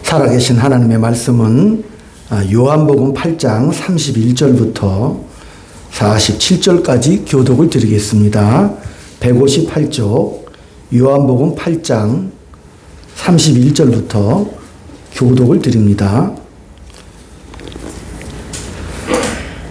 살아계신 하나님의 말씀은 요한복음 8장 31절부터 47절까지 교독을 드리겠습니다. 158쪽 요한복음 8장 31절부터 교독을 드립니다.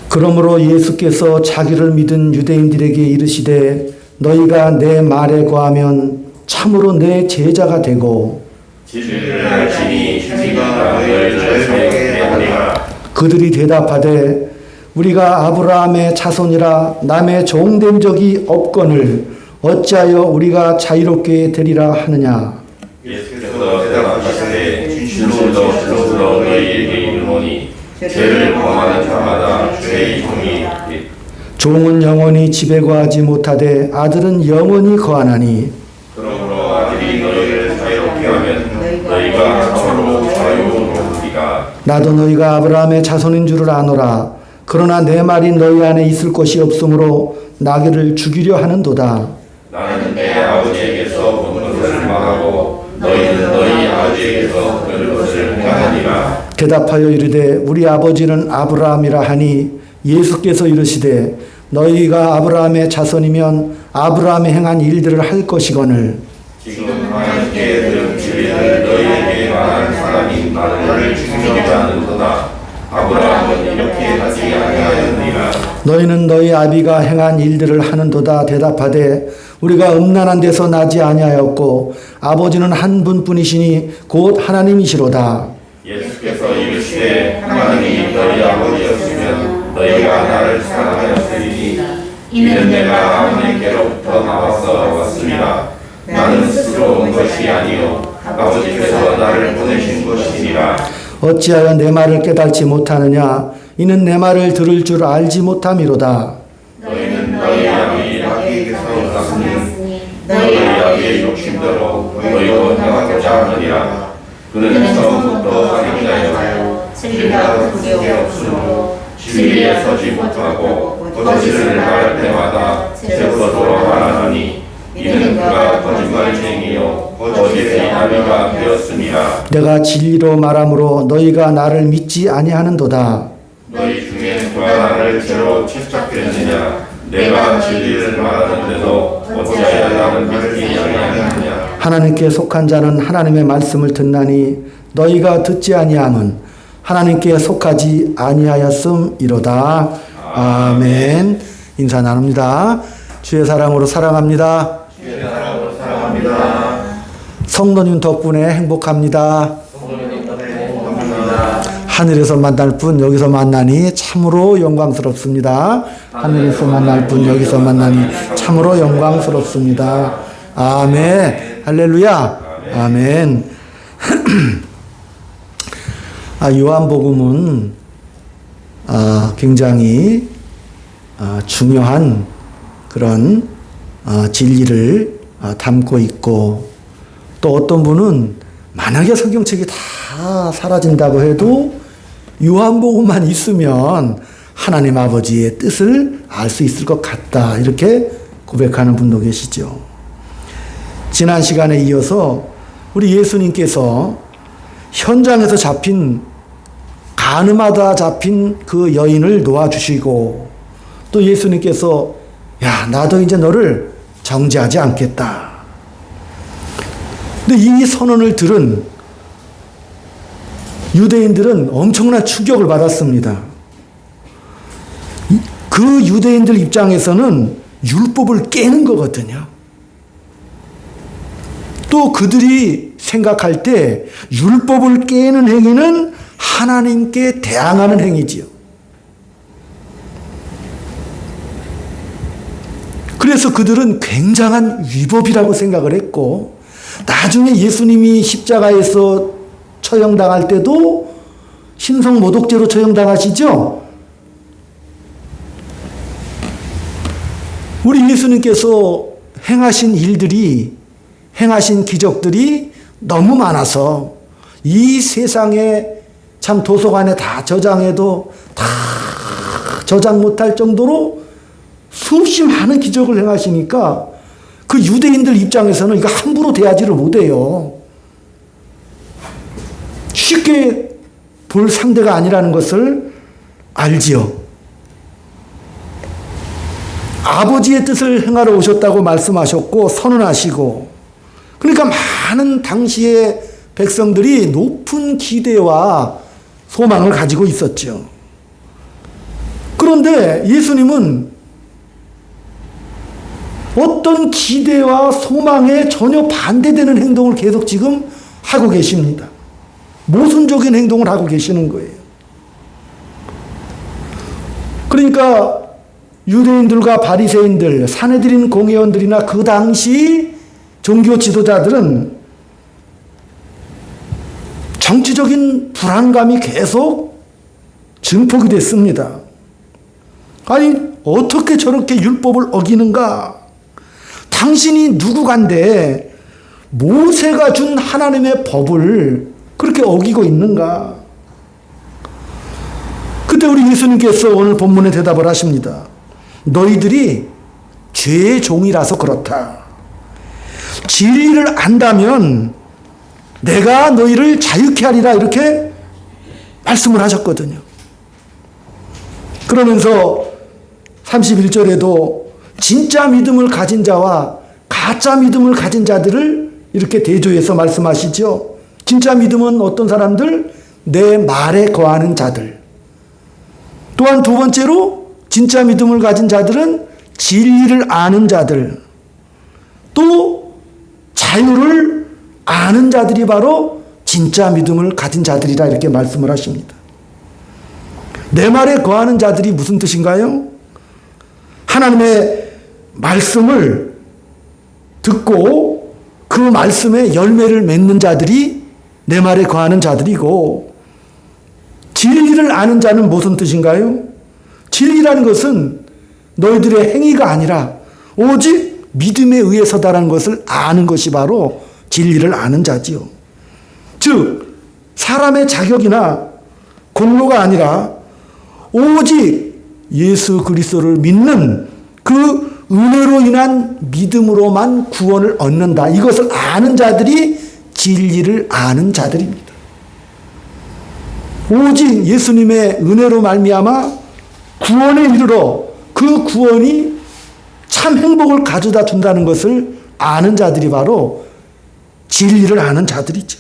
그러므로 예수께서 자기를 믿은 유대인들에게 이르시되 너희가 내 말에 거하면 참으로 내 제자가 되고 진리를 알지니 진리가 너희를 살게 하리라. 그들이 대답하되 우리가 아브라함의 자손이라 남의 종된 적이 없거늘 어찌하여 우리가 자유롭게 되리라 하느냐. 예수께서 대답하시되 진실로 너희에게 이르노니 죄를 범하는 자마다 죄의 종이 있기. 종은 영원히 집에 거하지 못하되 아들은 영원히 거하나니 그러므로 아들이 너희를 자유롭게 하면 너희가 참으로 자유로우리라. 나도 너희가 아브라함의 자손인 줄을 아노라. 그러나 내 말이 너희 안에 있을 것이 없으므로 나귀를 죽이려 하는도다. 나는 내 아버지에게서 본 것을 말하고 너희는 너희 아버지에게서 들은 것을 행하니라. 대답하여 이르되 우리 아버지는 아브라함이라 하니 예수께서 이르시되 너희가 아브라함의 자손이면 아브라함이 행한 일들을 할 것이거늘 지금 하나님께 들은 진리를 너희에게 말한 사람이 나를 죽이지 않는도다. 아브라함은 이렇게 하지 아니하였느니라. 너희는 너희 아비가 행한 일들을 하는도다. 대답하되 우리가 음란한 데서 나지 아니하였고 아버지는 한 분뿐이시니 곧 하나님이시로다. 예수께서 이르시되 하나님이 너희 아버지였으면 너희가 나를 사랑하였으리니 이는 내가 아버지께로부터 나와서 왔습니다. 나는 스스로 온 것이 아니요 아버지께서 나를 보내신 것이니라. 어찌하여 내 말을 깨달지 못하느냐. 이는 내 말을 들을 줄 알지 못함이로다. 너희는 너희 아비 마귀에게서 났으니 너희 아비의 욕심대로 너희도 행하고자 하느니라. 그는 처음부터 살인자여 진리가 그게 없으므로 진리에 서지 못하고 거짓을 말할 때마다 제거로 말하노니 이는 그가 거짓말쟁이요 거짓의 아비가 되었습니다. 내가 진리로 말함으로 너희가 나를 믿지 아니하는도다. 너희 중에 누가 나를 죄로 채찍했느냐. 내가 진리를 말하는데도 어찌하여 나를 믿지 아니하느냐. 하나님께 속한 자는 하나님의 말씀을 듣나니 너희가 듣지 아니함은 하나님께 속하지 아니하였음이로다. 아멘. 인사 나눕니다. 주의 사랑으로 사랑합니다. 주의 사랑으로 사랑합니다. 성도님 덕분에 행복합니다. 성도님 덕분에 행복합니다. 하늘에서 만날 분 여기서 만나니 참으로 영광스럽습니다. 하늘에서 만날 분 여기서 만나니 참으로 영광스럽습니다. 아멘. 할렐루야. 아멘. 요한복음은 굉장히 중요한 그런 진리를 담고 있고, 또 어떤 분은 만약에 성경책이 다 사라진다고 해도 요한복음만 있으면 하나님 아버지의 뜻을 알 수 있을 것 같다, 이렇게 고백하는 분도 계시죠. 지난 시간에 이어서 우리 예수님께서 현장에서 가늠하다 잡힌 그 여인을 놓아주시고, 또 예수님께서 야, 나도 이제 너를 정죄하지 않겠다. 근데 이 선언을 들은 유대인들은 엄청난 충격을 받았습니다. 그 유대인들 입장에서는 율법을 깨는 거거든요. 또 그들이 생각할 때 율법을 깨는 행위는 하나님께 대항하는 행위지요. 그래서 그들은 굉장한 위법이라고 생각을 했고, 나중에 예수님이 십자가에서 처형당할 때도 신성모독죄로 처형당하시죠. 우리 예수님께서 행하신 일들이, 행하신 기적들이 너무 많아서 이 세상에 참 도서관에 다 저장해도 다 저장 못할 정도로 수없이 많은 기적을 행하시니까 그 유대인들 입장에서는 이거 함부로 대하지를 못해요. 쉽게 볼 상대가 아니라는 것을 알지요. 아버지의 뜻을 행하러 오셨다고 말씀하셨고 선언하시고, 그러니까 많은 당시의 백성들이 높은 기대와 소망을 가지고 있었죠. 그런데 예수님은 어떤 기대와 소망에 전혀 반대되는 행동을 계속 지금 하고 계십니다. 모순적인 행동을 하고 계시는 거예요. 그러니까 유대인들과 바리새인들, 산헤드린 공회원들이나 그 당시 종교 지도자들은 정치적인 불안감이 계속 증폭이 됐습니다. 아니, 어떻게 저렇게 율법을 어기는가? 당신이 누구간데 모세가 준 하나님의 법을 그렇게 어기고 있는가? 그때 우리 예수님께서 오늘 본문에 대답을 하십니다. 너희들이 죄의 종이라서 그렇다. 진리를 안다면 내가 너희를 자유케 하리라, 이렇게 말씀을 하셨거든요. 그러면서 31절에도 진짜 믿음을 가진 자와 가짜 믿음을 가진 자들을 이렇게 대조해서 말씀하시죠. 진짜 믿음은 어떤 사람들? 내 말에 거하는 자들. 또한 두 번째로 진짜 믿음을 가진 자들은 진리를 아는 자들. 또 자유를 아는 자들이 바로 진짜 믿음을 가진 자들이라, 이렇게 말씀을 하십니다. 내 말에 거하는 자들이 무슨 뜻인가요? 하나님의 말씀을 듣고 그 말씀에 열매를 맺는 자들이 내 말에 거하는 자들이고, 진리를 아는 자는 무슨 뜻인가요? 진리라는 것은 너희들의 행위가 아니라 오직 믿음에 의해서다라는 것을 아는 것이 바로 진리를 아는 자지요. 즉 사람의 자격이나 공로가 아니라 오직 예수 그리스도를 믿는 그 은혜로 인한 믿음으로만 구원을 얻는다. 이것을 아는 자들이 진리를 아는 자들입니다. 오직 예수님의 은혜로 말미암아 구원에 이르러 그 구원이 참 행복을 가져다 준다는 것을 아는 자들이 바로 진리를 아는 자들이죠.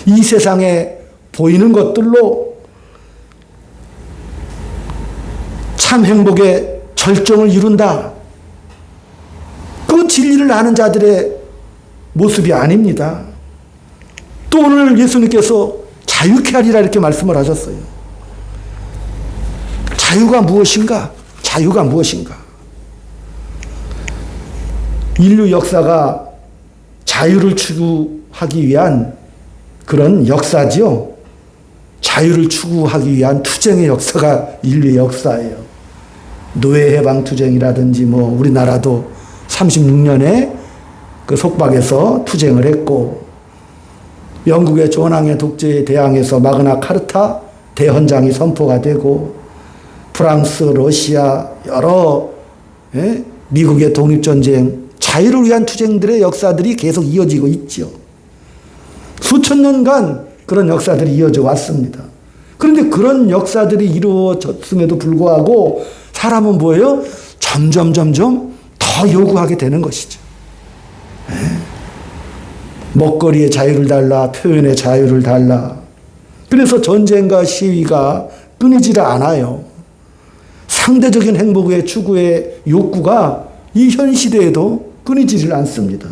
이 세상에 보이는 것들로 참 행복의 절정을 이룬다. 그 진리를 아는 자들의 모습이 아닙니다. 또 오늘 예수님께서 자유케 하리라, 이렇게 말씀을 하셨어요. 자유가 무엇인가? 자유가 무엇인가? 인류 역사가 자유를 추구하기 위한 그런 역사지요. 자유를 추구하기 위한 투쟁의 역사가 인류의 역사예요. 노예해방투쟁이라든지 우리나라도 36년에 그 속박에서 투쟁을 했고, 영국의 존왕의 독재에 대항해서 마그나 카르타 대헌장이 선포가 되고, 프랑스, 러시아, 여러 미국의 독립전쟁, 자유를 위한 투쟁들의 역사들이 계속 이어지고 있죠. 수천 년간 그런 역사들이 이어져 왔습니다. 그런데 그런 역사들이 이루어졌음에도 불구하고 사람은 뭐예요? 점점 더 요구하게 되는 것이죠. 먹거리의 자유를 달라, 표현의 자유를 달라. 그래서 전쟁과 시위가 끊이지를 않아요. 상대적인 행복의 추구의 욕구가 이 현 시대에도 끊이지를 않습니다.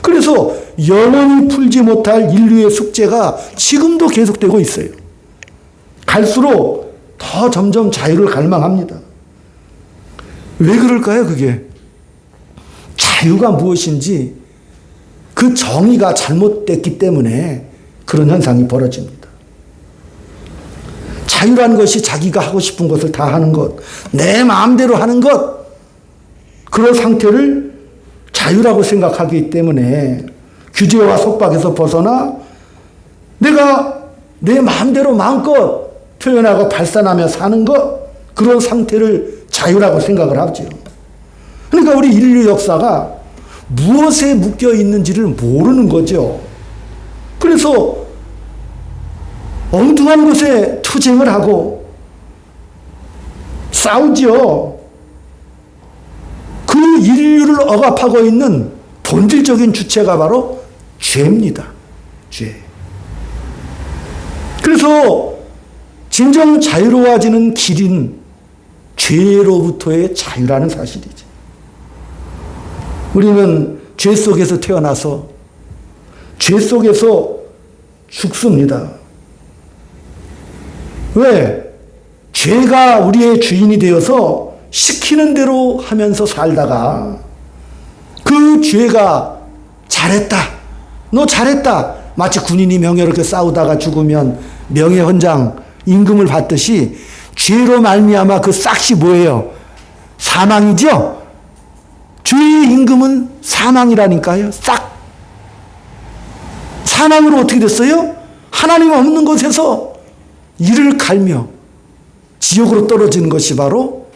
그래서 영원히 풀지 못할 인류의 숙제가 지금도 계속되고 있어요. 갈수록 더 점점 자유를 갈망합니다. 왜 그럴까요, 그게? 자유가 무엇인지 그 정의가 잘못됐기 때문에 그런 현상이 벌어집니다. 자유라는 것이 자기가 하고 싶은 것을 다 하는 것, 내 마음대로 하는 것, 그런 상태를 자유라고 생각하기 때문에 규제와 속박에서 벗어나 내가 내 마음대로 마음껏 표현하고 발산하며 사는 것, 그런 상태를 자유라고 생각을 하죠. 그러니까 우리 인류 역사가 무엇에 묶여 있는지를 모르는 거죠. 그래서 엉뚱한 곳에 투쟁을 하고 싸우지요. 그 인류를 억압하고 있는 본질적인 주체가 바로 죄입니다. 죄. 그래서 진정 자유로워지는 길인 죄로부터의 자유라는 사실이죠. 우리는 죄 속에서 태어나서 죄 속에서 죽습니다. 왜? 죄가 우리의 주인이 되어서 시키는 대로 하면서 살다가 그 죄가 잘했다, 너 잘했다, 마치 군인이 명예롭게 싸우다가 죽으면 명예헌장 임금을 받듯이 죄로 말미암아 그 싹이 뭐예요? 사망이죠? 죄의 임금은 사망이라니까요. 싹. 사망으로 어떻게 됐어요? 하나님 없는 곳에서 이를 갈며 지옥으로 떨어지는 것이 바로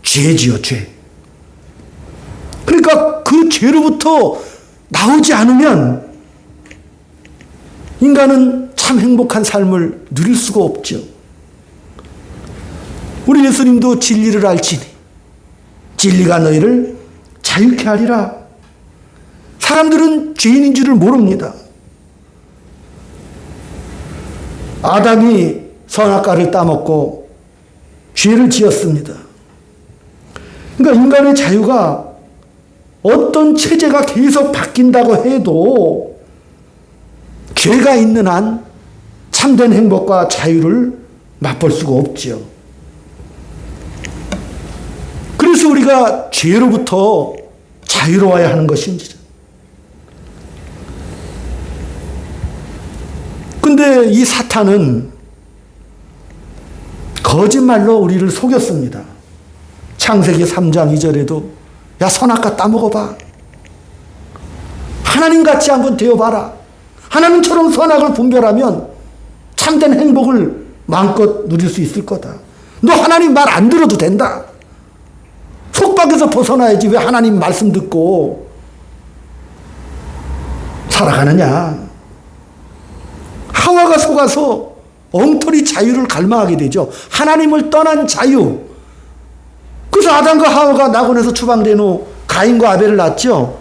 죄지요, 죄. 그러니까 그 죄로부터 나오지 않으면 인간은 참 행복한 삶을 누릴 수가 없죠. 우리 예수님도 진리를 알지니 진리가 너희를 자유케 하리라. 사람들은 죄인인 줄을 모릅니다. 아담이 선악과를 따먹고 죄를 지었습니다. 그러니까 인간의 자유가 어떤 체제가 계속 바뀐다고 해도 죄가 있는 한 참된 행복과 자유를 맛볼 수가 없지요. 그래서 우리가 죄로부터 자유로워야 하는 것입니다. 근데 이 사탄은 거짓말로 우리를 속였습니다. 창세기 3장 2절에도 야, 선악과 따먹어봐. 하나님같이 한번 되어봐라. 하나님처럼 선악을 분별하면 참된 행복을 마음껏 누릴 수 있을 거다. 너 하나님 말 안 들어도 된다. 속박에서 벗어나야지 왜 하나님 말씀 듣고 살아가느냐. 하와가 속아서 엉터리 자유를 갈망하게 되죠. 하나님을 떠난 자유. 그래서 아담과 하와가 낙원에서 추방된 후 가인과 아벨을 낳았죠.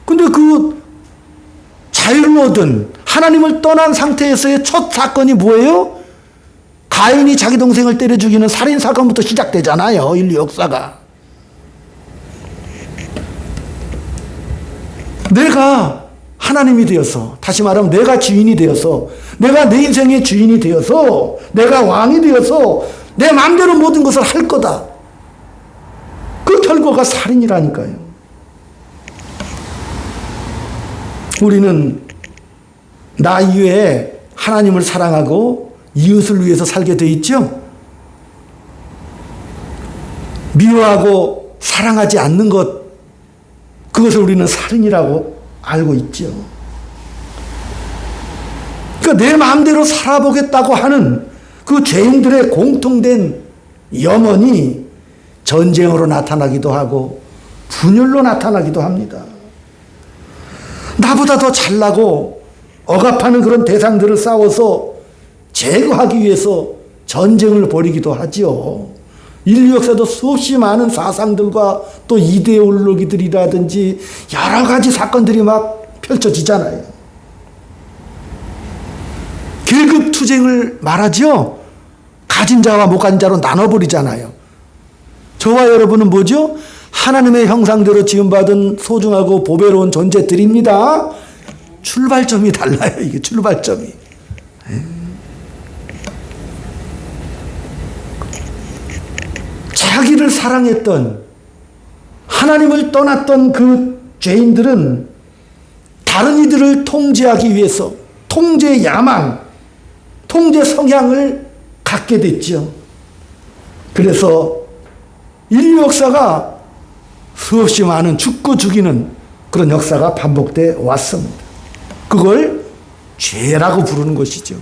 근데 그 자유를 얻은 하나님을 떠난 상태에서의 첫 사건이 뭐예요? 가인이 자기 동생을 때려 죽이는 살인 사건부터 시작되잖아요. 인류 역사가. 내가 하나님이 되어서, 다시 말하면 내가 주인이 되어서, 내가 내 인생의 주인이 되어서, 내가 왕이 되어서 내 마음대로 모든 것을 할 거다. 그 결과가 살인이라니까요. 우리는 나 이외에 하나님을 사랑하고 이웃을 위해서 살게 돼 있죠. 미워하고 사랑하지 않는 것, 그것을 우리는 살인이라고 알고 있죠. 그러니까 내 마음대로 살아보겠다고 하는 그 죄인들의 공통된 염원이 전쟁으로 나타나기도 하고 분열로 나타나기도 합니다. 나보다 더 잘나고 억압하는 그런 대상들을 싸워서 제거하기 위해서 전쟁을 벌이기도 하지요. 인류 역사도 수없이 많은 사상들과 또 이데올로기들이라든지 여러 가지 사건들이 막 펼쳐지잖아요. 계급 투쟁을 말하죠. 가진 자와 못 가진 자로 나눠버리잖아요. 저와 여러분은 뭐죠? 하나님의 형상대로 지음받은 소중하고 보배로운 존재들입니다. 출발점이 달라요. 이게 출발점이. 자기를 사랑했던, 하나님을 떠났던 그 죄인들은 다른 이들을 통제하기 위해서 통제 야망, 통제 성향을 갖게 됐죠. 그래서 인류 역사가 수없이 많은 죽고 죽이는 그런 역사가 반복돼 왔습니다. 그걸 죄라고 부르는 것이죠.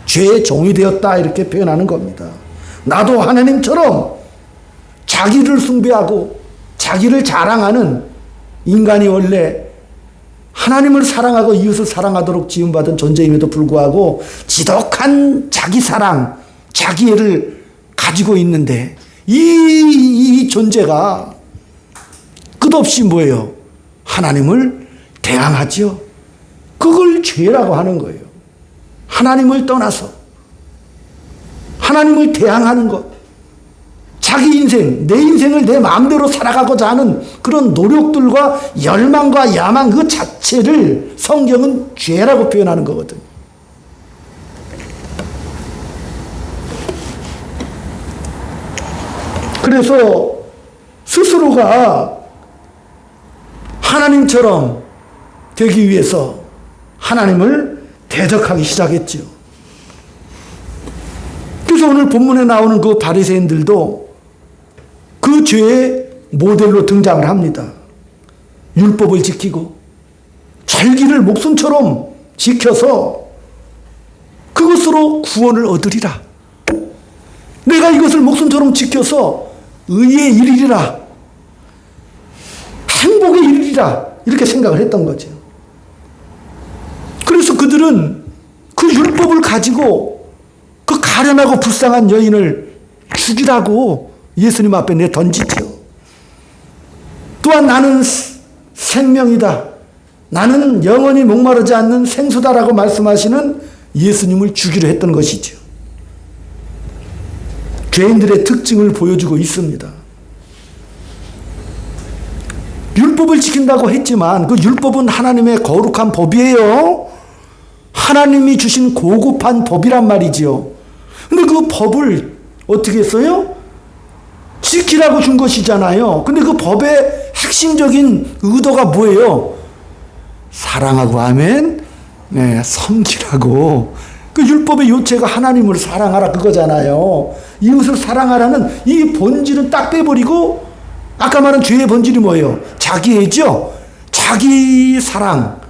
죄의 종이 되었다 이렇게 표현하는 겁니다. 나도 하나님처럼 자기를 숭배하고 자기를 자랑하는 인간이 원래 하나님을 사랑하고 이웃을 사랑하도록 지음받은 존재임에도 불구하고 지독한 자기 사랑, 자기애를 가지고 있는데 이 존재가 끝없이 뭐예요? 하나님을 대항하지요. 그걸 죄라고 하는 거예요. 하나님을 떠나서 하나님을 대항하는 것. 자기 인생, 내 인생을 내 마음대로 살아가고자 하는 그런 노력들과 열망과 야망 그 자체를 성경은 죄라고 표현하는 거거든요. 그래서 스스로가 하나님처럼 되기 위해서 하나님을 대적하기 시작했지요. 그래서 오늘 본문에 나오는 그 바리새인들도 그 죄의 모델로 등장을 합니다. 율법을 지키고 절기를 목숨처럼 지켜서 그것으로 구원을 얻으리라. 내가 이것을 목숨처럼 지켜서 의에 이르리라. 행복에 이르리라. 이렇게 생각을 했던 거죠. 그래서 그들은 그 율법을 가지고 그 가련하고 불쌍한 여인을 죽이라고 예수님 앞에 내던지죠. 또한 나는 생명이다. 나는 영원히 목마르지 않는 생수다라고 말씀하시는 예수님을 죽이려 했던 것이죠. 죄인들의 특징을 보여주고 있습니다. 율법을 지킨다고 했지만 그 율법은 하나님의 거룩한 법이에요. 하나님이 주신 고급한 법이란 말이지요. 근데 그 법을 어떻게 했어요? 지키라고 준 것이잖아요. 근데 그 법의 핵심적인 의도가 뭐예요? 사랑하고 하면 섬기라고. 그 율법의 요체가 하나님을 사랑하라 그거잖아요. 이웃을 사랑하라는 이 본질은 딱 빼버리고 아까 말한 죄의 본질이 뭐예요? 자기애죠. 자기 사랑,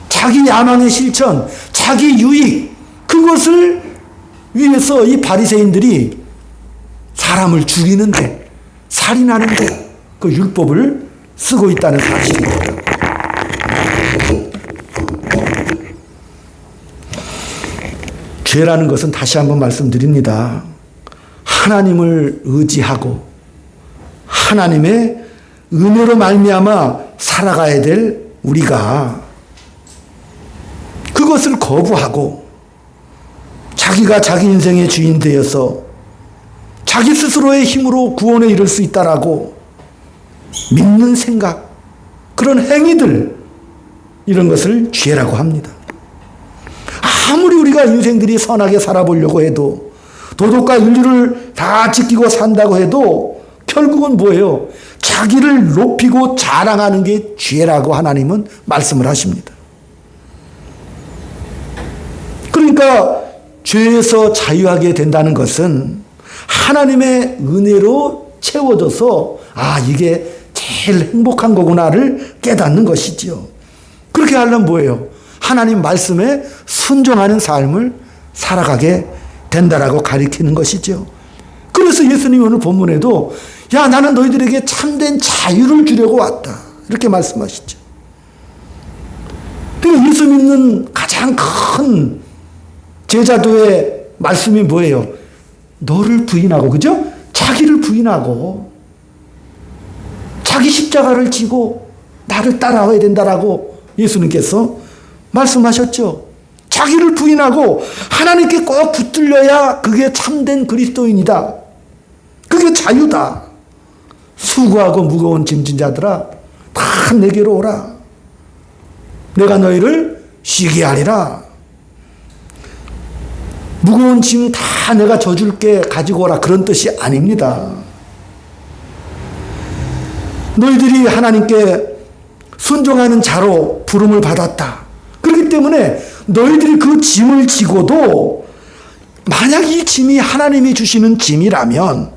자기 야망의 실천, 자기 유익, 그것을 위해서 이 바리새인들이 사람을 죽이는데, 살인하는데 그 율법을 쓰고 있다는 사실입니다. 죄라는 것은 다시 한번 말씀드립니다. 하나님을 의지하고 하나님의 은혜로 말미암아 살아가야 될 우리가 그것을 거부하고 자기가 자기 인생의 주인 되어서 자기 스스로의 힘으로 구원에 이를 수 있다라고 믿는 생각, 그런 행위들, 이런 것을 죄라고 합니다. 아무리 우리가 인생들이 선하게 살아보려고 해도 도덕과 윤리를 다 지키고 산다고 해도 결국은 뭐예요? 자기를 높이고 자랑하는 게 죄라고 하나님은 말씀을 하십니다. 그러니까 죄에서 자유하게 된다는 것은 하나님의 은혜로 채워져서 이게 제일 행복한 거구나를 깨닫는 것이지요. 그렇게 하려면 뭐예요? 하나님 말씀에 순종하는 삶을 살아가게 된다라고 가리키는 것이죠. 그래서 예수님이 오늘 본문에도 나는 너희들에게 참된 자유를 주려고 왔다. 이렇게 말씀하시죠. 그러니까 예수 믿는 가장 큰 제자도의 말씀이 뭐예요? 너를 부인하고, 그죠? 자기를 부인하고 자기 십자가를 지고 나를 따라와야 된다라고 예수님께서 말씀하셨죠. 자기를 부인하고 하나님께 꼭 붙들려야 그게 참된 그리스도인이다. 그게 자유다. 수고하고 무거운 짐진 자들아 다 내게로 오라. 내가 너희를 쉬게 하리라. 무거운 짐 다 내가 져줄게 가지고 오라, 그런 뜻이 아닙니다. 너희들이 하나님께 순종하는 자로 부름을 받았다. 그렇기 때문에 너희들이 그 짐을 지고도 만약 이 짐이 하나님이 주시는 짐이라면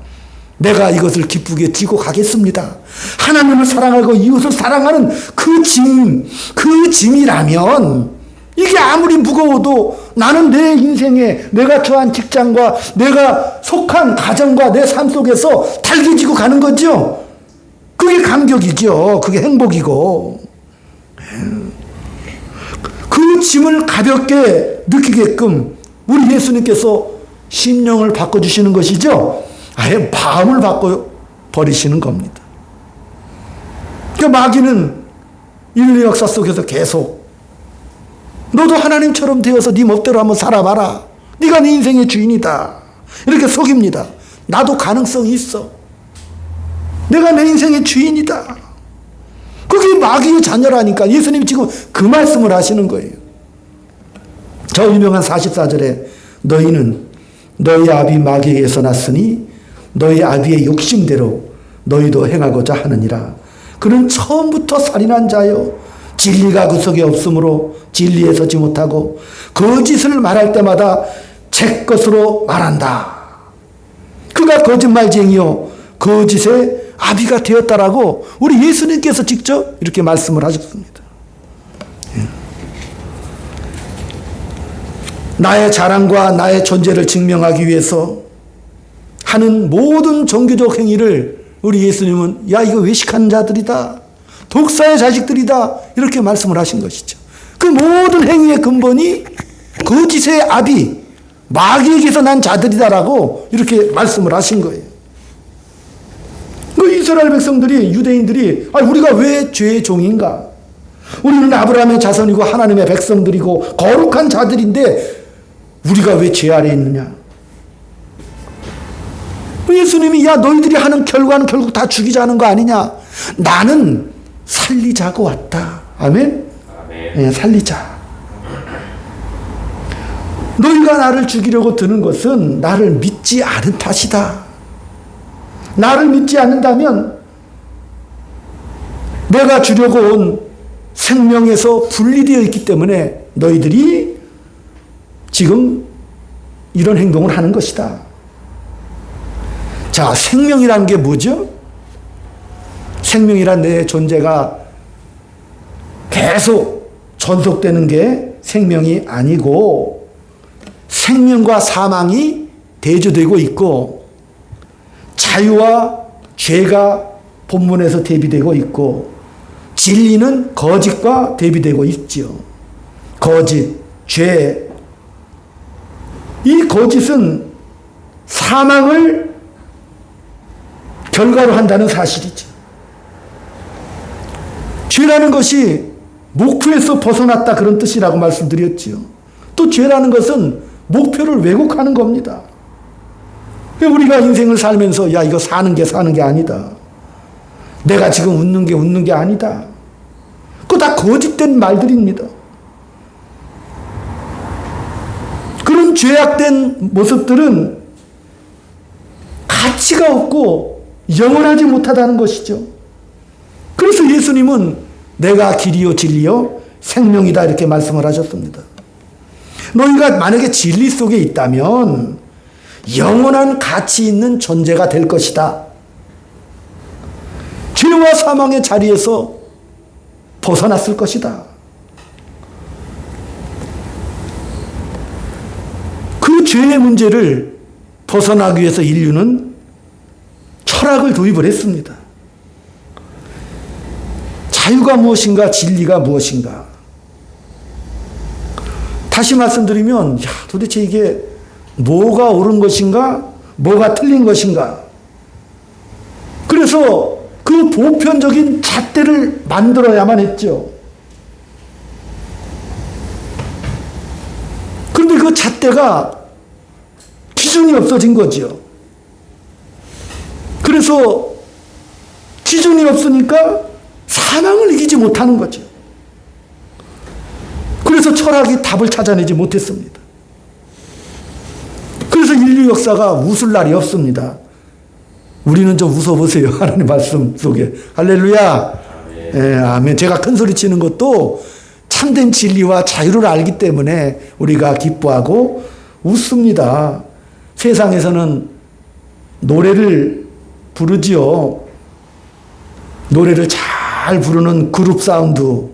내가 이것을 기쁘게 지고 가겠습니다. 하나님을 사랑하고 이웃을 사랑하는 그 짐이라면 이게 아무리 무거워도 나는 내 인생에 내가 처한 직장과 내가 속한 가정과 내 삶 속에서 달개지고 가는 거죠. 그게 감격이죠. 그게 행복이고. 그 짐을 가볍게 느끼게끔 우리 예수님께서 심령을 바꿔주시는 것이죠. 아예 마음을 바꿔버리시는 겁니다. 그러니까 마귀는 인류 역사 속에서 계속 너도 하나님처럼 되어서 네 멋대로 한번 살아봐라. 네가 네 인생의 주인이다. 이렇게 속입니다. 나도 가능성이 있어. 내가 내 인생의 주인이다. 그게 마귀의 자녀라니까 예수님이 지금 그 말씀을 하시는 거예요. 저 유명한 44절에 너희는 너희 아비 마귀에게서 났으니 너희 아비의 욕심대로 너희도 행하고자 하느니라. 그는 처음부터 살인한 자요 진리가 그 속에 없으므로 진리에 서지 못하고 거짓을 말할 때마다 제 것으로 말한다. 그가 거짓말쟁이요 거짓의 아비가 되었다라고 우리 예수님께서 직접 이렇게 말씀을 하셨습니다. 나의 자랑과 나의 존재를 증명하기 위해서 하는 모든 종교적 행위를 우리 예수님은 야 이거 외식하는 자들이다. 독사의 자식들이다. 이렇게 말씀을 하신 것이죠. 그 모든 행위의 근본이 거짓의 아비 마귀에게서 난 자들이다라고 이렇게 말씀을 하신 거예요. 그 이스라엘 백성들이 유대인들이 우리가 왜 죄의 종인가? 우리는 아브라함의 자손이고 하나님의 백성들이고 거룩한 자들인데 우리가 왜 죄 아래 있느냐? 예수님이 야 너희들이 하는 결과는 결국 다 죽이자는 거 아니냐? 나는 살리자고 왔다. 아멘? 네, 살리자. 너희가 나를 죽이려고 드는 것은 나를 믿지 않은 탓이다. 나를 믿지 않는다면 내가 주려고 온 생명에서 분리되어 있기 때문에 너희들이 지금 이런 행동을 하는 것이다. 자, 생명이라는 게 뭐죠? 생명이란 내 존재가 계속 전속되는 게 생명이 아니고 생명과 사망이 대조되고 있고 자유와 죄가 본문에서 대비되고 있고 진리는 거짓과 대비되고 있지요. 거짓, 죄. 이 거짓은 사망을 결과로 한다는 사실이죠. 죄라는 것이 목표에서 벗어났다 그런 뜻이라고 말씀드렸지요. 또 죄라는 것은 목표를 왜곡하는 겁니다. 우리가 인생을 살면서 야 이거 사는 게 아니다. 내가 지금 웃는 게 아니다. 그거 다 거짓된 말들입니다. 그런 죄악된 모습들은 가치가 없고 영원하지 못하다는 것이죠. 그래서 예수님은 내가 길이요 진리요 생명이다 이렇게 말씀을 하셨습니다. 너희가 만약에 진리 속에 있다면 영원한 가치 있는 존재가 될 것이다. 죄와 사망의 자리에서 벗어났을 것이다. 그 죄의 문제를 벗어나기 위해서 인류는 철학을 도입을 했습니다. 자유가 무엇인가, 진리가 무엇인가. 다시 말씀드리면, 도대체 이게 뭐가 옳은 것인가, 뭐가 틀린 것인가. 그래서 그 보편적인 잣대를 만들어야만 했죠. 그런데 그 잣대가 기준이 없어진 거죠. 그래서 기준이 없으니까 사망을 이기지 못하는 거죠. 그래서 철학이 답을 찾아내지 못했습니다. 그래서 인류 역사가 웃을 날이 없습니다. 우리는 좀 웃어보세요. 하나님 말씀 속에. 할렐루야. 예, 아멘. 제가 큰 소리 치는 것도 참된 진리와 자유를 알기 때문에 우리가 기뻐하고 웃습니다. 세상에서는 노래를 부르지요. 노래를 잘 부르는 그룹 사운드.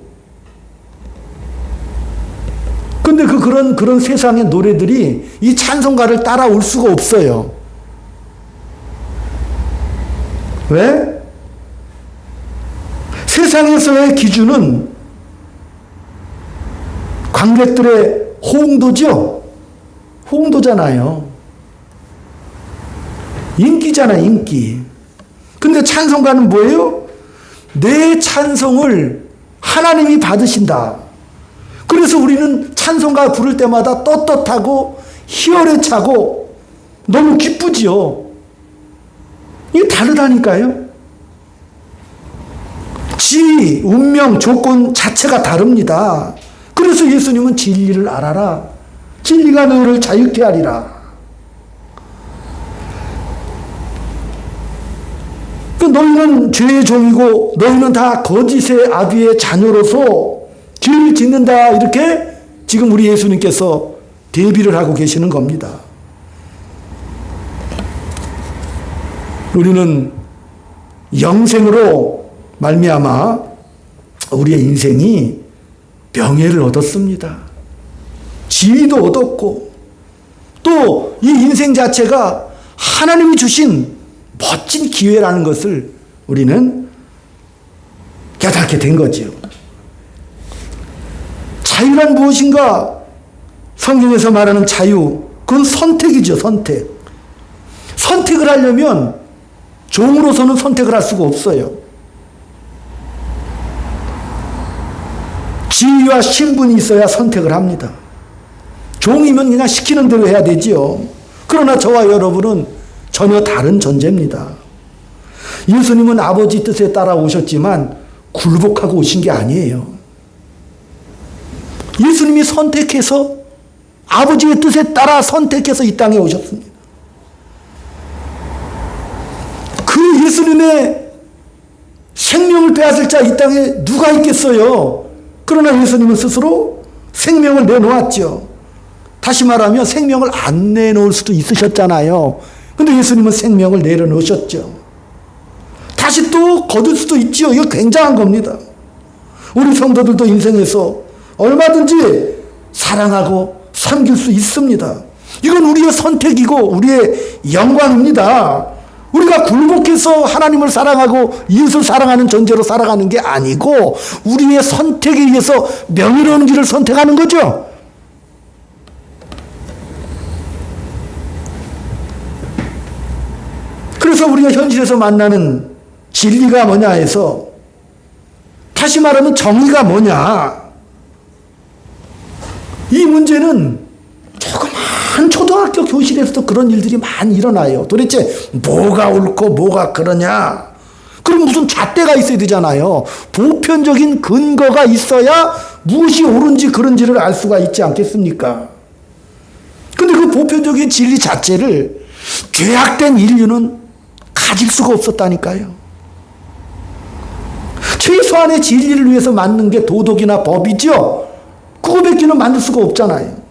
근데 그런 세상의 노래들이 이 찬송가를 따라올 수가 없어요. 왜? 세상에서의 기준은 관객들의 호응도죠? 호응도잖아요. 인기잖아, 인기. 근데 찬송가는 뭐예요? 내 찬송을 하나님이 받으신다. 그래서 우리는 찬송가 부를 때마다 떳떳하고 희열에 차고 너무 기쁘지요. 이게 다르다니까요. 지위, 운명, 조건 자체가 다릅니다. 그래서 예수님은 진리를 알아라. 진리가 너희를 자유케 하리라. 너희는 죄의 종이고 너희는 다 거짓의 아비의 자녀로서 죄를 짓는다. 이렇게 지금 우리 예수님께서 대비를 하고 계시는 겁니다. 우리는 영생으로 말미암아 우리의 인생이 명예를 얻었습니다. 지위도 얻었고 또 이 인생 자체가 하나님이 주신 멋진 기회라는 것을 우리는 깨닫게 된 거지요. 자유란 무엇인가? 성경에서 말하는 자유, 그건 선택이죠, 선택. 선택을 하려면 종으로서는 선택을 할 수가 없어요. 지위와 신분이 있어야 선택을 합니다. 종이면 그냥 시키는 대로 해야 되지요. 그러나 저와 여러분은 전혀 다른 존재입니다. 예수님은 아버지 뜻에 따라 오셨지만 굴복하고 오신 게 아니에요. 예수님이 선택해서 아버지의 뜻에 따라 선택해서 이 땅에 오셨습니다. 그 예수님의 생명을 빼앗을 자 이 땅에 누가 있겠어요? 그러나 예수님은 스스로 생명을 내놓았죠. 다시 말하면 생명을 안 내놓을 수도 있으셨잖아요. 근데 예수님은 생명을 내려놓으셨죠. 다시 또 거둘 수도 있죠. 이거 굉장한 겁니다. 우리 성도들도 인생에서 얼마든지 사랑하고 섬길 수 있습니다. 이건 우리의 선택이고 우리의 영광입니다. 우리가 굴복해서 하나님을 사랑하고 이웃을 사랑하는 존재로 살아가는 게 아니고 우리의 선택에 의해서 명예로운 길을 선택하는 거죠. 그래서 우리가 현실에서 만나는 진리가 뭐냐 해서 다시 말하면 정의가 뭐냐, 이 문제는 조그만 초등학교 교실에서도 그런 일들이 많이 일어나요. 도대체 뭐가 옳고 뭐가 그러냐? 그럼 무슨 잣대가 있어야 되잖아요. 보편적인 근거가 있어야 무엇이 옳은지 그런지를 알 수가 있지 않겠습니까? 근데 그 보편적인 진리 자체를 죄악된 인류는 가질 수가 없었다니까요. 최소한의 진리를 위해서 만든 게 도덕이나 법이죠. 그거밖에는 만들 수가 없잖아요.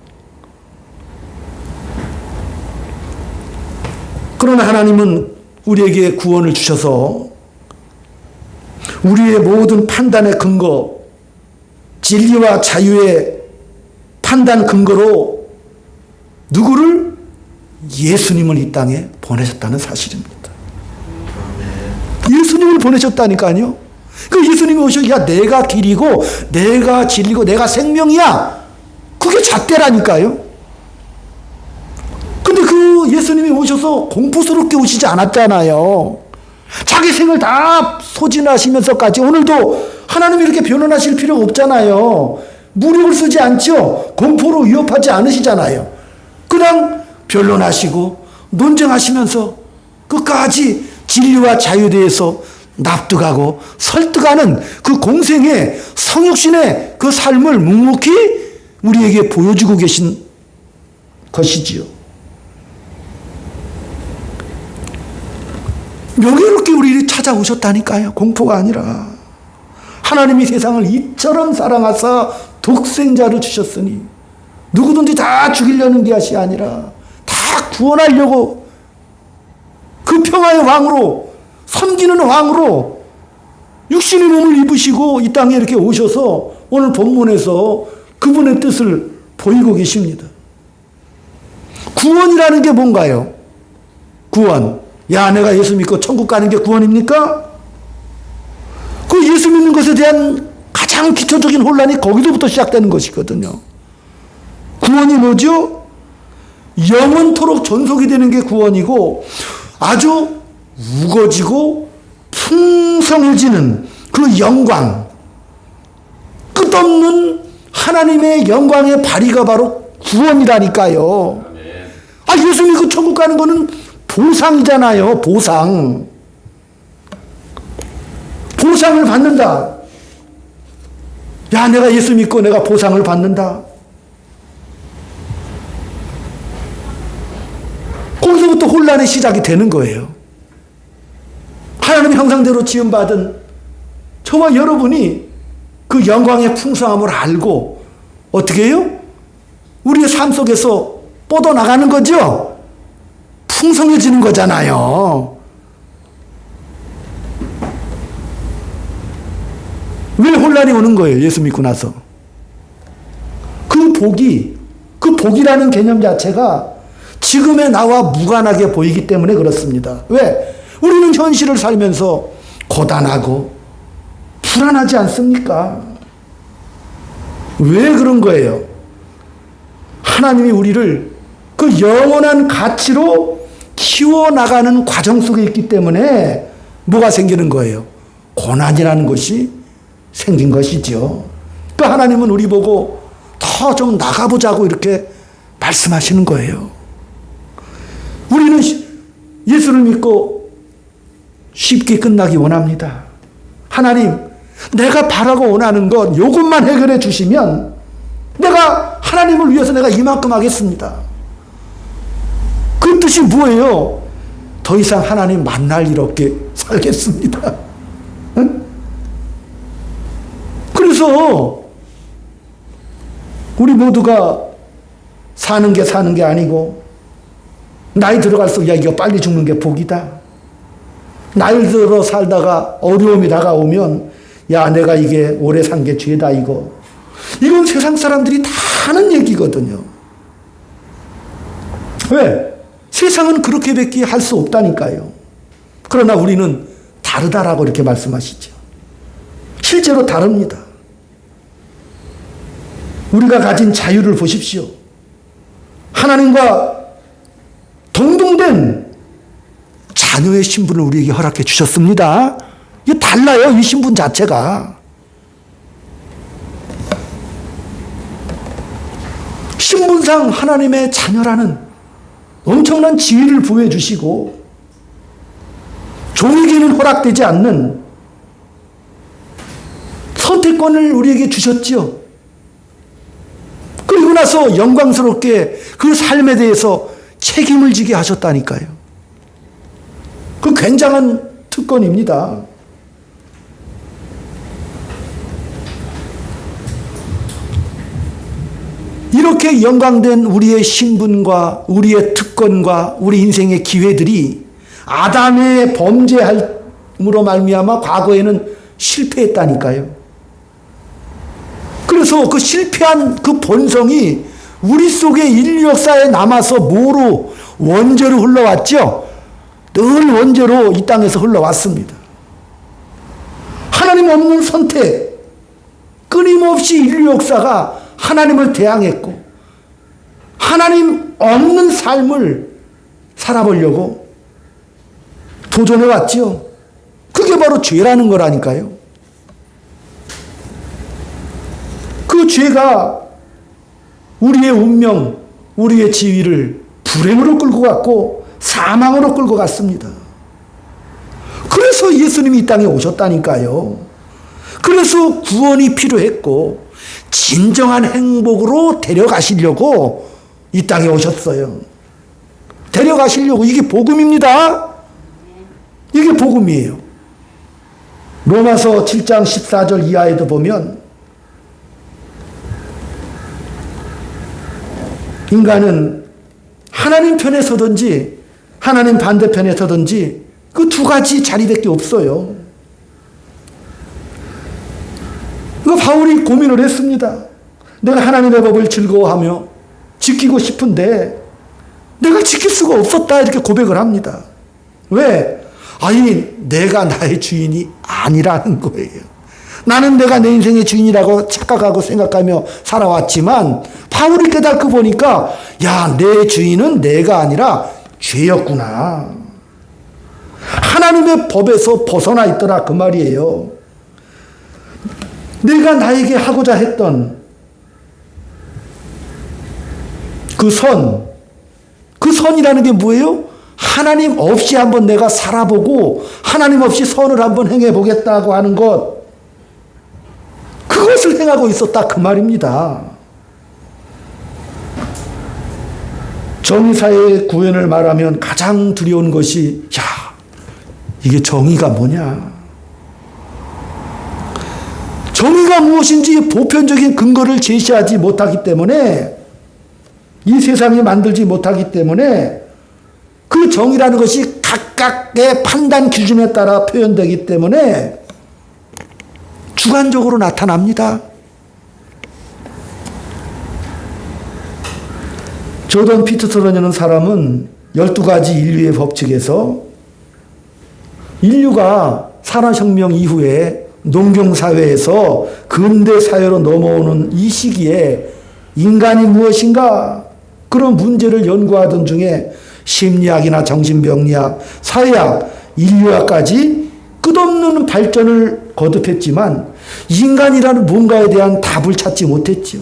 그러나 하나님은 우리에게 구원을 주셔서 우리의 모든 판단의 근거, 진리와 자유의 판단 근거로 누구를? 예수님을 이 땅에 보내셨다는 사실입니다. 예수님을 보내셨다니까요. 그 예수님이 오셔서 야 내가 길이고 내가 진리고 내가 생명이야. 그게 잣대라니까요. 근데 그 예수님이 오셔서 공포스럽게 오시지 않았잖아요. 자기 생을 다 소진하시면서까지 오늘도 하나님이 이렇게 변론하실 필요가 없잖아요. 무력을 쓰지 않죠. 공포로 위협하지 않으시잖아요. 그냥 변론하시고 논쟁하시면서 끝까지 진리와 자유에 대해서 납득하고 설득하는 그 공생의 성육신의 그 삶을 묵묵히 우리에게 보여주고 계신 것이지요. 명예롭게 우리를 찾아오셨다니까요. 공포가 아니라. 하나님이 세상을 이처럼 사랑하사 독생자를 주셨으니 누구든지 다 죽이려는 것이 아니라 다 구원하려고 그 평화의 왕으로 섬기는 왕으로 육신의 몸을 입으시고 이 땅에 이렇게 오셔서 오늘 본문에서 그분의 뜻을 보이고 계십니다. 구원이라는 게 뭔가요? 구원. 야, 내가 예수 믿고 천국 가는 게 구원입니까? 그 예수 믿는 것에 대한 가장 기초적인 혼란이 거기서부터 시작되는 것이거든요. 구원이 뭐죠? 영원토록 존속이 되는 게 구원이고 아주 우거지고 풍성해지는 그 영광, 끝없는 하나님의 영광의 발휘가 바로 구원이라니까요. 아, 예수 믿고 천국 가는 거는 보상이잖아요. 보상. 보상을 받는다. 야, 내가 예수 믿고 내가 보상을 받는다. 거기서부터 혼란의 시작이 되는 거예요. 하나님의 형상대로 지음받은 저와 여러분이 그 영광의 풍성함을 알고 어떻게 해요? 우리의 삶 속에서 뻗어나가는 거죠? 풍성해지는 거잖아요. 왜 혼란이 오는 거예요? 예수 믿고 나서. 그 복이라는 개념 자체가 지금의 나와 무관하게 보이기 때문에 그렇습니다. 왜? 우리는 현실을 살면서 고단하고 불안하지 않습니까? 왜 그런 거예요? 하나님이 우리를 그 영원한 가치로 키워나가는 과정 속에 있기 때문에 뭐가 생기는 거예요? 고난이라는 것이 생긴 것이죠. 그 하나님은 우리 보고 더 좀 나가보자고 이렇게 말씀하시는 거예요. 우리는 예수를 믿고 쉽게 끝나기 원합니다. 하나님, 내가 바라고 원하는 것 이것만 해결해 주시면 내가 하나님을 위해서 내가 이만큼 하겠습니다. 그 뜻이 뭐예요? 더 이상 하나님 만날 일 없게 살겠습니다. 응? 그래서 우리 모두가 사는 게 아니고 나이 들어갈수록 야 이거 빨리 죽는 게 복이다. 나이 들어 살다가 어려움이 다가오면 야 내가 이게 오래 산 게 죄다 이거. 이건 세상 사람들이 다 하는 얘기거든요. 왜? 세상은 그렇게밖에 할 수 없다니까요. 그러나 우리는 다르다라고 이렇게 말씀하시죠. 실제로 다릅니다. 우리가 가진 자유를 보십시오. 하나님과 동등된 자녀의 신분을 우리에게 허락해 주셨습니다. 이게 달라요, 이 신분 자체가. 신분상 하나님의 자녀라는 엄청난 지위를 부여해 주시고 종에게는 허락되지 않는 선택권을 우리에게 주셨지요. 그리고 나서 영광스럽게 그 삶에 대해서 책임을 지게 하셨다니까요. 그 굉장한 특권입니다. 이렇게 영광된 우리의 신분과 우리의 특권과 우리 인생의 기회들이 아담의 범죄함으로 말미암아 과거에는 실패했다니까요. 그래서 그 실패한 그 본성이 우리 속의 인류 역사에 남아서 뭐로 원죄로 흘러왔죠? 늘 원죄로 이 땅에서 흘러왔습니다. 하나님 없는 선택, 끊임없이 인류 역사가 하나님을 대항했고 하나님 없는 삶을 살아보려고 도전해왔죠. 그게 바로 죄라는 거라니까요. 그 죄가 우리의 운명, 우리의 지위를 불행으로 끌고 갔고 사망으로 끌고 갔습니다. 그래서 예수님이 이 땅에 오셨다니까요. 그래서 구원이 필요했고 진정한 행복으로 데려가시려고 이 땅에 오셨어요. 데려가시려고. 이게 복음입니다. 이게 복음이에요. 로마서 7장 14절 이하에도 보면 인간은 하나님 편에 서든지 하나님 반대편에 서든지 그 두 가지 자리밖에 없어요. 그 바울이 고민을 했습니다. 내가 하나님의 법을 즐거워하며 지키고 싶은데 내가 지킬 수가 없었다 이렇게 고백을 합니다. 왜? 아니 내가 나의 주인이 아니라는 거예요. 나는 내가 내 인생의 주인이라고 착각하고 생각하며 살아왔지만 바울이 깨닫고 보니까 야, 내 주인은 내가 아니라 죄였구나. 하나님의 법에서 벗어나 있더라 그 말이에요. 내가 나에게 하고자 했던 그 선이라는 게 뭐예요? 하나님 없이 한번 내가 살아보고 하나님 없이 선을 한번 행해보겠다고 하는 것, 그것을 행하고 있었다 그 말입니다. 정의사회의 구현을 말하면 가장 두려운 것이 이게 정의가 뭐냐? 정의가 무엇인지 보편적인 근거를 제시하지 못하기 때문에, 이 세상에 만들지 못하기 때문에 그 정의라는 것이 각각의 판단 기준에 따라 표현되기 때문에 주관적으로 나타납니다. 조던 피터슨이라는 사람은 12가지 인류의 법칙에서 인류가 산업혁명 이후에 농경사회에서 근대사회로 넘어오는 이 시기에 인간이 무엇인가 그런 문제를 연구하던 중에 심리학이나 정신병리학, 사회학, 인류학까지 끝없는 발전을 거듭했지만 인간이라는 뭔가에 대한 답을 찾지 못했죠.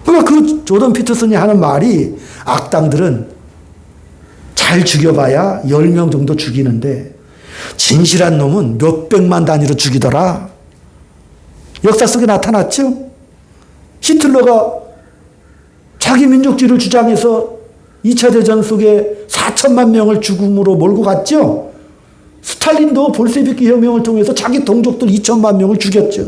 그러니까 그 조던 피터슨이 하는 말이 악당들은 잘 죽여봐야 10명 정도 죽이는데 진실한 놈은 몇백만 단위로 죽이더라. 역사 속에 나타났죠. 히틀러가 자기 민족주의를 주장해서 2차 대전 속에 4천만 명을 죽음으로 몰고 갔죠. 스탈린도 볼세비키 혁명을 통해서 자기 동족들 2천만 명을 죽였죠.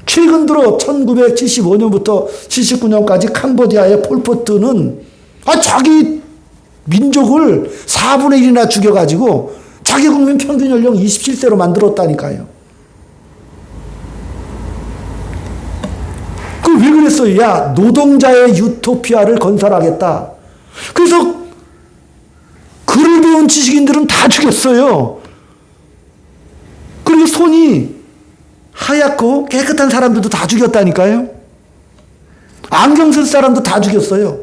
최근 들어 1975년부터 79년까지 캄보디아의 폴포트는 자기 민족을 4분의 1이나 죽여가지고 자기 국민 평균 연령 27세로 만들었다니까요. 왜 그랬어요? 야, 노동자의 유토피아를 건설하겠다. 그래서 글을 배운 지식인들은 다 죽였어요. 그리고 손이 하얗고 깨끗한 사람들도 다 죽였다니까요. 안경 쓸 사람도 다 죽였어요.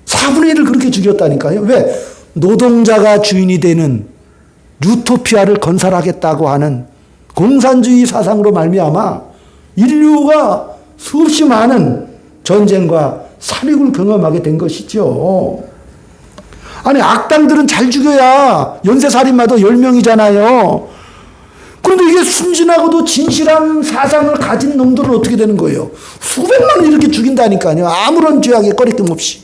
4분의 1을 그렇게 죽였다니까요. 왜? 노동자가 주인이 되는 유토피아를 건설하겠다고 하는 공산주의 사상으로 말미암아 인류가 수없이 많은 전쟁과 살육을 경험하게 된 것이죠. 아니, 악당들은 잘 죽여야 연쇄살인마도 10명이잖아요. 그런데 이게 순진하고도 진실한 사상을 가진 놈들은 어떻게 되는 거예요? 수백만을 이렇게 죽인다니까요. 아무런 죄악에 꺼리낌 없이.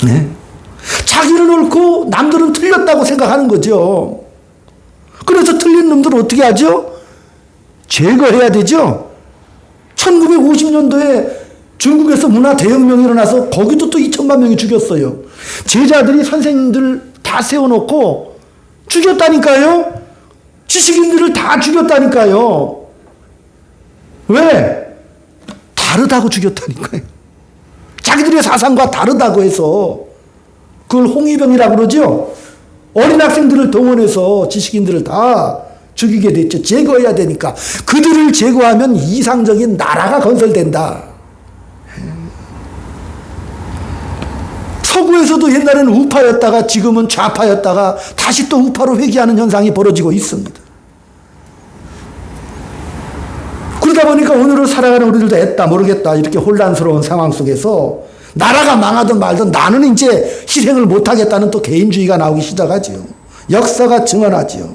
네. 자기는 옳고 남들은 틀렸다고 생각하는 거죠. 그래서 틀린 놈들은 어떻게 하죠? 제거해야 되죠. 1950년도에 중국에서 문화 대혁명이 일어나서 거기도 또 2천만 명이 죽였어요. 제자들이 선생님들 다 세워놓고 죽였다니까요. 지식인들을 다 죽였다니까요. 왜? 다르다고 죽였다니까요. 자기들의 사상과 다르다고 해서. 그걸 홍위병이라고 그러죠. 어린 학생들을 동원해서 지식인들을 다 죽이게 됐죠. 제거해야 되니까. 그들을 제거하면 이상적인 나라가 건설된다. 서구에서도 옛날에는 우파였다가 지금은 좌파였다가 다시 또 우파로 회귀하는 현상이 벌어지고 있습니다. 그러다 보니까 오늘을 살아가는 우리들도 애다 모르겠다 이렇게 혼란스러운 상황 속에서 나라가 망하든 말든 나는 이제 희생을 못하겠다는 또 개인주의가 나오기 시작하죠. 역사가 증언하죠.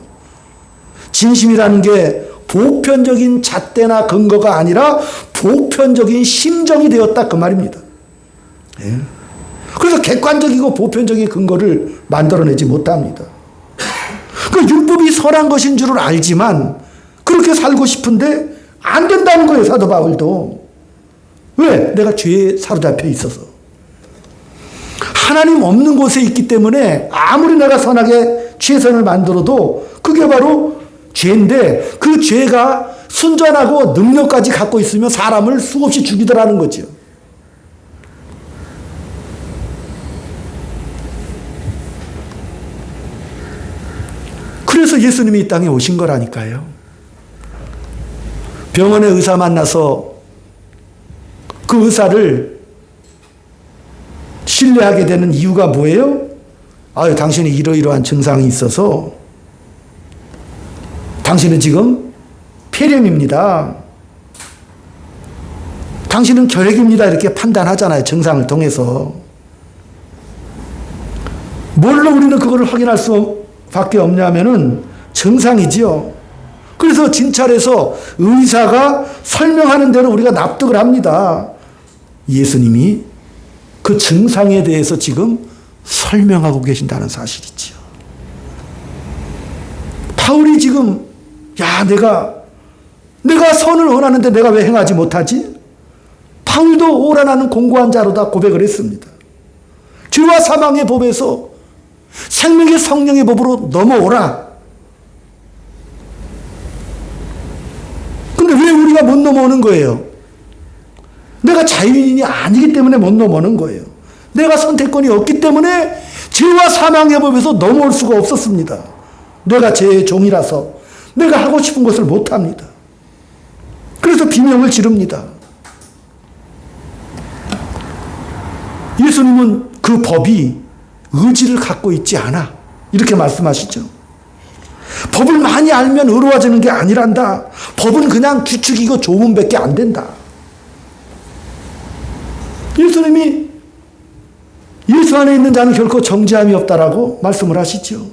진심이라는 게 보편적인 잣대나 근거가 아니라 보편적인 심정이 되었다 그 말입니다. 예. 그래서 객관적이고 보편적인 근거를 만들어내지 못합니다. 그 율법이 선한 것인 줄은 알지만 그렇게 살고 싶은데 안 된다는 거예요. 사도 바울도. 왜? 내가 죄에 사로잡혀 있어서. 하나님 없는 곳에 있기 때문에 아무리 내가 선하게 최선을 만들어도 그게 바로 죄인데 그 죄가 순전하고 능력까지 갖고 있으면 사람을 수없이 죽이더라는 거죠. 그래서 예수님이 이 땅에 오신 거라니까요. 병원에 의사 만나서 그 의사를 신뢰하게 되는 이유가 뭐예요? 아유, 당신이 이러이러한 증상이 있어서 당신은 지금 폐렴입니다. 당신은 결핵입니다. 이렇게 판단하잖아요. 증상을 통해서. 뭘로 우리는 그거를 확인할 수밖에 없냐면은 증상이지요. 그래서 진찰해서 의사가 설명하는 대로 우리가 납득을 합니다. 예수님이 그 증상에 대해서 지금 설명하고 계신다는 사실이지요. 바울이 지금 내가 선을 원하는데 내가 왜 행하지 못하지? 바울도 오라나는 공고한 자로다 고백을 했습니다. 죄와 사망의 법에서 생명의 성령의 법으로 넘어오라. 근데 왜 우리가 못 넘어오는 거예요? 내가 자유인이 아니기 때문에 못 넘어오는 거예요. 내가 선택권이 없기 때문에 죄와 사망의 법에서 넘어올 수가 없었습니다. 내가 죄의 종이라서 내가 하고 싶은 것을 못합니다. 그래서 비명을 지릅니다. 예수님은 그 법이 의지를 갖고 있지 않아. 이렇게 말씀하시죠. 법을 많이 알면 의로워지는 게 아니란다. 법은 그냥 규칙이고 조문밖에 안 된다. 예수님이 예수 안에 있는 자는 결코 정죄함이 없다라고 말씀을 하시죠.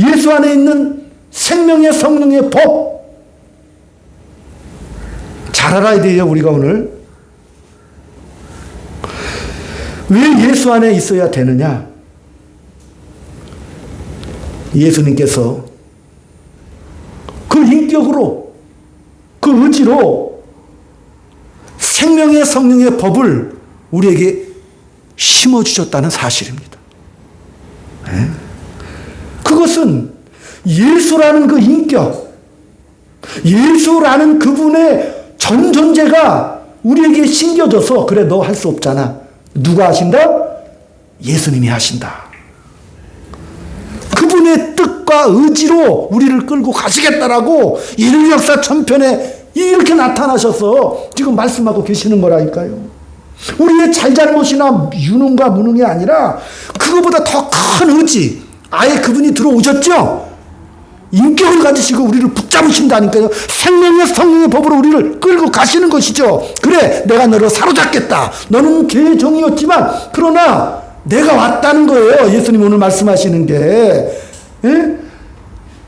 예수 안에 있는 생명의 성령의 법 잘 알아야 돼요. 우리가 오늘 왜 예수 안에 있어야 되느냐? 예수님께서 그 인격으로 그 의지로 생명의 성령의 법을 우리에게 심어주셨다는 사실입니다. 그것은 예수라는 그 인격, 예수라는 그분의 전 존재가 우리에게 심겨져서 그래 너 할 수 없잖아. 누가 하신다? 예수님이 하신다. 그분의 뜻과 의지로 우리를 끌고 가시겠다라고 인류 역사 전편에 이렇게 나타나셔서 지금 말씀하고 계시는 거라니까요. 우리의 잘잘못이나 유능과 무능이 아니라 그거보다 더 큰 의지, 아예 그분이 들어오셨죠? 인격을 가지시고 우리를 붙잡으신다니까요. 생명의 성령의 법으로 우리를 끌고 가시는 것이죠. 그래, 내가 너를 사로잡겠다. 너는 죄의 종이었지만 그러나 내가 왔다는 거예요. 예수님 오늘 말씀하시는 게. 예?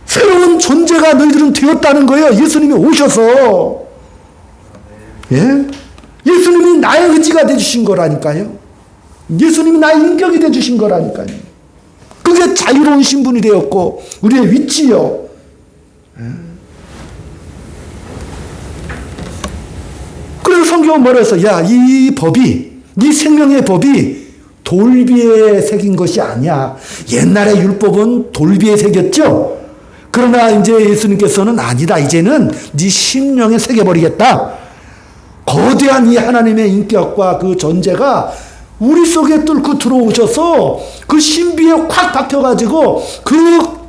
새로운 존재가 너희들은 되었다는 거예요. 예수님이 오셔서. 예? 예수님이 나의 의지가 되주신 거라니까요. 예수님이 나의 인격이 되주신 거라니까요. 그게 자유로운 신분이 되었고 우리의 위치요. 그래서 성경은 뭐라 해서 이 법이, 이 생명의 법이 돌비에 새긴 것이 아니야. 옛날에 율법은 돌비에 새겼죠. 그러나 이제 예수님께서는 아니다. 이제는 네 심령에 새겨버리겠다. 거대한 이 하나님의 인격과 그 존재가 우리 속에 뚫고 들어오셔서 그 신비에 콱 박혀가지고 그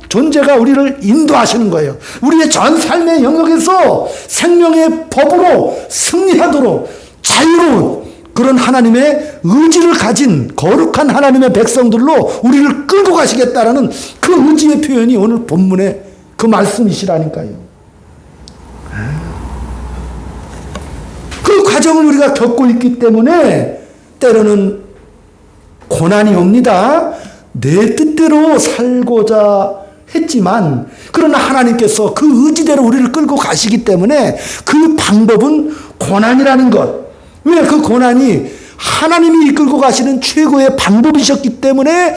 존재가 우리를 인도하시는 거예요. 우리의 전 삶의 영역에서 생명의 법으로 승리하도록 자유로운 그런 하나님의 의지를 가진 거룩한 하나님의 백성들로 우리를 끌고 가시겠다라는 그 의지의 표현이 오늘 본문의 그 말씀이시라니까요. 그 과정을 우리가 겪고 있기 때문에 때로는 고난이 옵니다. 내 뜻대로 살고자 했지만 그러나 하나님께서 그 의지대로 우리를 끌고 가시기 때문에 그 방법은 고난이라는 것. 왜? 그 고난이 하나님이 이끌고 가시는 최고의 방법이셨기 때문에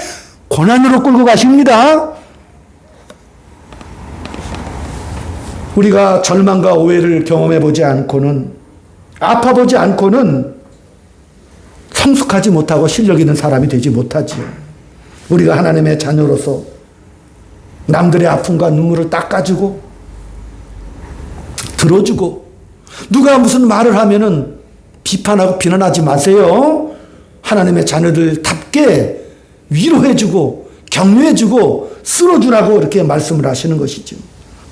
고난으로 끌고 가십니다. 우리가 절망과 오해를 경험해 보지 않고는, 아파 보지 않고는 성숙하지 못하고 실력 있는 사람이 되지 못하지요. 우리가 하나님의 자녀로서 남들의 아픔과 눈물을 닦아주고 들어주고, 누가 무슨 말을 하면은 비판하고 비난하지 마세요. 하나님의 자녀들답게 위로해주고 격려해주고 쓸어주라고 이렇게 말씀을 하시는 것이죠.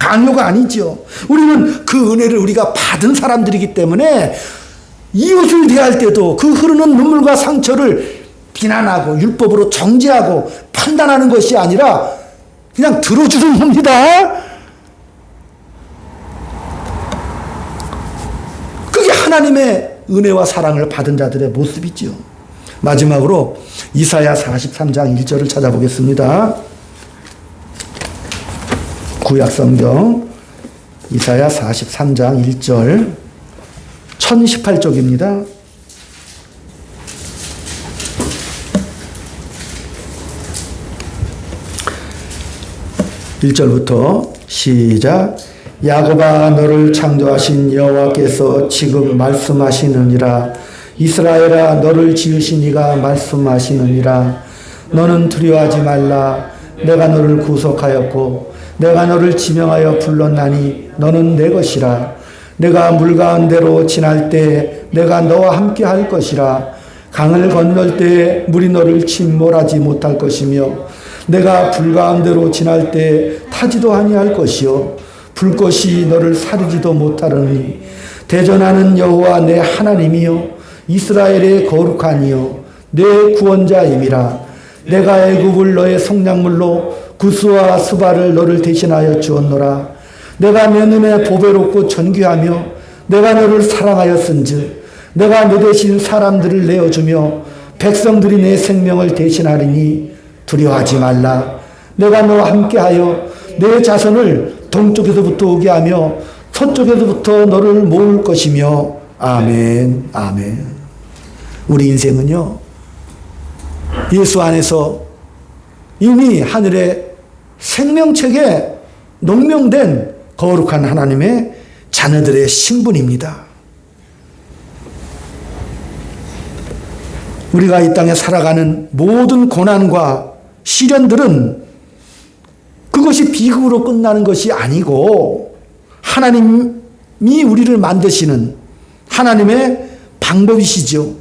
강요가 아니죠. 우리는 그 은혜를 우리가 받은 사람들이기 때문에 이웃을 대할 때도 그 흐르는 눈물과 상처를 비난하고 율법으로 정죄하고 판단하는 것이 아니라 그냥 들어주는 겁니다. 그게 하나님의 은혜와 사랑을 받은 자들의 모습이죠. 마지막으로 이사야 43장 1절을 찾아보겠습니다. 구약성경 이사야 43장 1절 1018쪽입니다. 1절부터 시작. 야곱아 너를 창조하신 여호와께서 지금 말씀하시느니라. 이스라엘아 너를 지으신 이가 말씀하시느니라. 너는 두려워하지 말라. 내가 너를 구속하였고 내가 너를 지명하여 불렀나니 너는 내 것이라. 내가 물 가운데로 지날 때 내가 너와 함께 할 것이라. 강을 건널 때 물이 너를 침몰하지 못할 것이며 내가 불 가운데로 지날 때 타지도 아니할 것이요 불꽃이 너를 사르지도 못하느니 대전하는 여호와 내 하나님이요 이스라엘의 거룩하니요 내 구원자임이라. 내가 애굽을 너의 속량물로 구스와 수바를 너를 대신하여 주었노라. 내가 내 눈에 보배롭고 존귀하며 내가 너를 사랑하였은즉 내가 너 대신 사람들을 내어주며 백성들이 내 생명을 대신하리니 두려워하지 말라. 내가 너와 함께하여 내 자손을 동쪽에서부터 오게 하며 서쪽에서부터 너를 모을 것이며. 아멘. 아멘. 우리 인생은요 예수 안에서 이미 하늘의 생명책에 농명된 거룩한 하나님의 자녀들의 신분입니다. 우리가 이 땅에 살아가는 모든 고난과 시련들은 그것이 비극으로 끝나는 것이 아니고 하나님이 우리를 만드시는 하나님의 방법이시죠.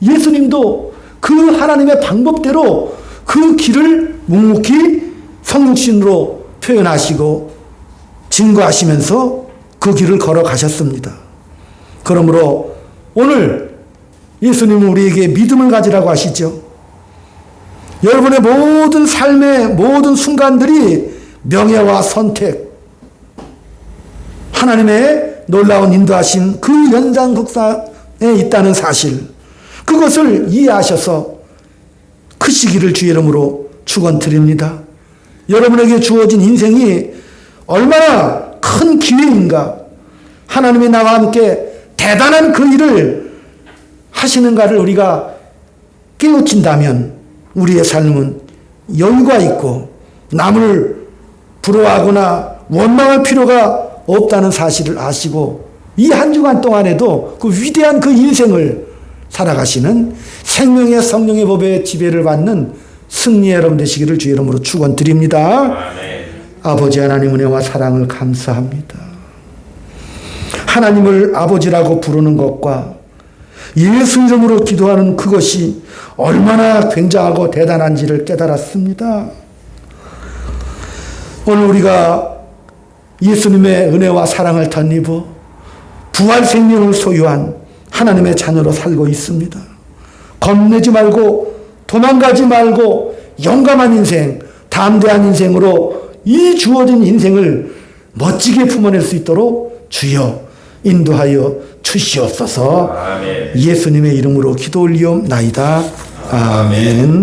예수님도 그 하나님의 방법대로 그 길을 묵묵히 성육신으로 표현하시고 증거하시면서 그 길을 걸어가셨습니다. 그러므로 오늘 예수님은 우리에게 믿음을 가지라고 하시죠. 여러분의 모든 삶의 모든 순간들이 명예와 선택, 하나님의 놀라운 인도하심 그 연장극상에 있다는 사실, 그것을 이해하셔서 크시기를 주의 이름으로 축원드립니다. 여러분에게 주어진 인생이 얼마나 큰 기회인가, 하나님이 나와 함께 대단한 그 일을 하시는가를 우리가 깨우친다면 우리의 삶은 여유가 있고 남을 부러워하거나 원망할 필요가 없다는 사실을 아시고 이 한 주간 동안에도 그 위대한 그 인생을 살아가시는 생명의 성령의 법에 지배를 받는 승리의 여러분 되시기를 주의 이름으로 축원드립니다. 아버지 하나님 은혜와 사랑을 감사합니다. 하나님을 아버지라고 부르는 것과 예수 이름으로 기도하는 그것이 얼마나 굉장하고 대단한지를 깨달았습니다. 오늘 우리가 예수님의 은혜와 사랑을 덧입어 부활 생명을 소유한 하나님의 자녀로 살고 있습니다. 겁내지 말고 도망가지 말고 용감한 인생, 담대한 인생으로 이 주어진 인생을 멋지게 품어낼 수 있도록 주여 인도하여 주시옵소서. 아멘. 예수님의 이름으로 기도 올리옵나이다. 아멘.